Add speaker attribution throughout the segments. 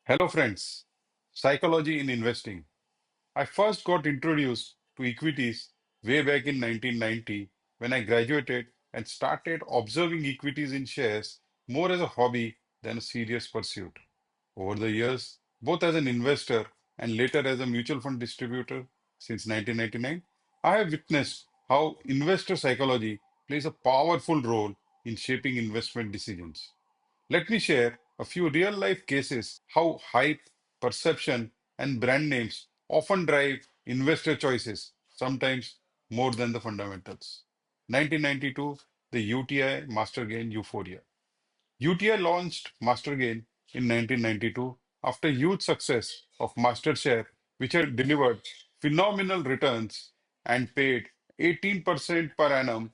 Speaker 1: Hello, friends. Psychology in investing. I first got introduced to equities way back in 1990 when I graduated and started observing equities in shares more as a hobby than a serious pursuit. Over the years, both as an investor and later as a mutual fund distributor since 1999, I have witnessed how investor psychology plays a powerful role in shaping investment decisions. Let me share a few real life cases how hype, perception, and brand names often drive investor choices, sometimes more than the fundamentals. 1992, the UTI Master Gain Euphoria. UTI launched Master Gain in 1992 after huge success of Master Share, which had delivered phenomenal returns and paid 18% per annum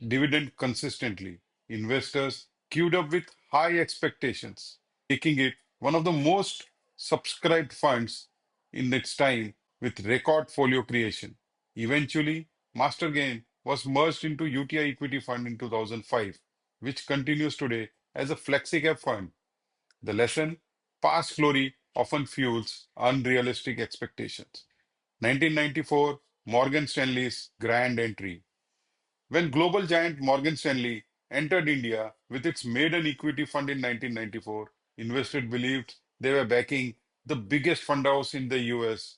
Speaker 1: dividend consistently. Investors queued up with high expectations, making it one of the most subscribed funds in its time with record folio creation. Eventually, Master Gain was merged into UTI Equity Fund in 2005, which continues today as a flexi-cap fund. The lesson: past glory often fuels unrealistic expectations. 1994, Morgan Stanley's grand entry. When global giant Morgan Stanley entered India with its maiden equity fund in 1994, investors believed they were backing the biggest fund house in the US.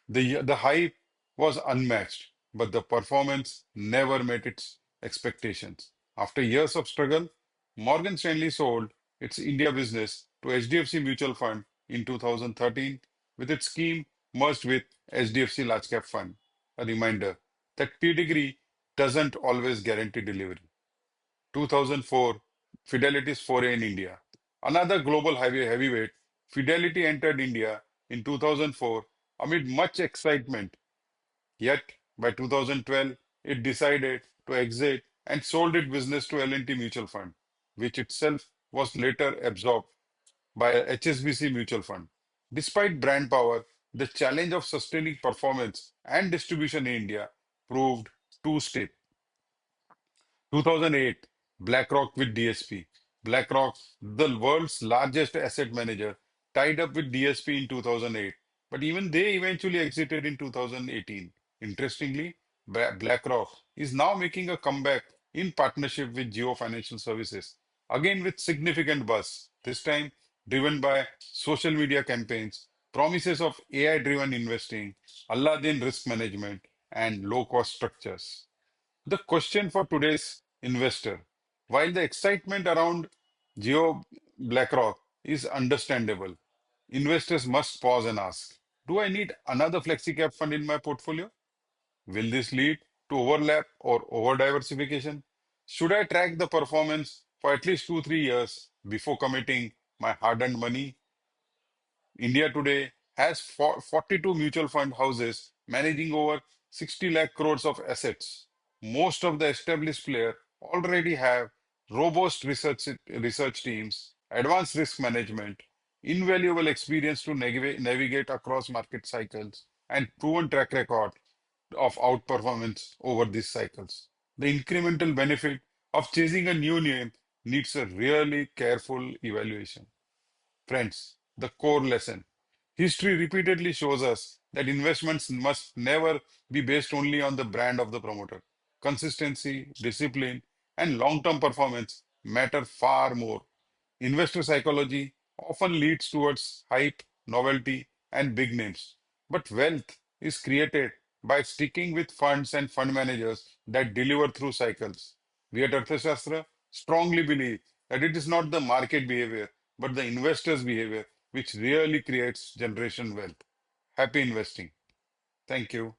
Speaker 1: The hype was unmatched, but the performance never met its expectations. After years of struggle, Morgan Stanley sold its India business to HDFC Mutual Fund in 2013, with its scheme merged with HDFC Large Cap Fund. A reminder that pedigree doesn't always guarantee delivery. 2004, Fidelity's foray in India. Another global heavyweight, Fidelity entered India in 2004 amid much excitement. Yet, by 2012, it decided to exit and sold its business to L&T Mutual Fund, which itself was later absorbed by HSBC Mutual Fund. Despite brand power, the challenge of sustaining performance and distribution in India proved too steep. 2008, BlackRock with DSP. BlackRock, the world's largest asset manager, tied up with DSP in 2008, but even they eventually exited in 2018. Interestingly, BlackRock is now making a comeback in partnership with Jio Financial Services, again with significant buzz, this time driven by social media campaigns, promises of AI-driven investing, Aladdin risk management, and low-cost structures. The question for today's investor: while the excitement around Geo BlackRock is understandable, investors must pause and ask, do I need another flexi cap fund in my portfolio? Will this lead to overlap or over diversification? Should I track the performance for at least 2 3 years before committing my hard earned money? India today has 42 mutual fund houses managing over 60 lakh crores of assets. Most of the established players already have robust research teams, advanced risk management, invaluable experience to navigate across market cycles, and proven track record of outperformance over these cycles. The incremental benefit of chasing a new name needs a really careful evaluation. Friends, the core lesson. History repeatedly shows us that investments must never be based only on the brand of the promoter. Consistency, discipline, and long term performance matter far more. Investor psychology often leads towards hype, novelty, and big names. But wealth is created by sticking with funds and fund managers that deliver through cycles. We at Arthashastra strongly believe that it is not the market behavior, but the investor's behavior which really creates generation wealth. Happy investing. Thank you.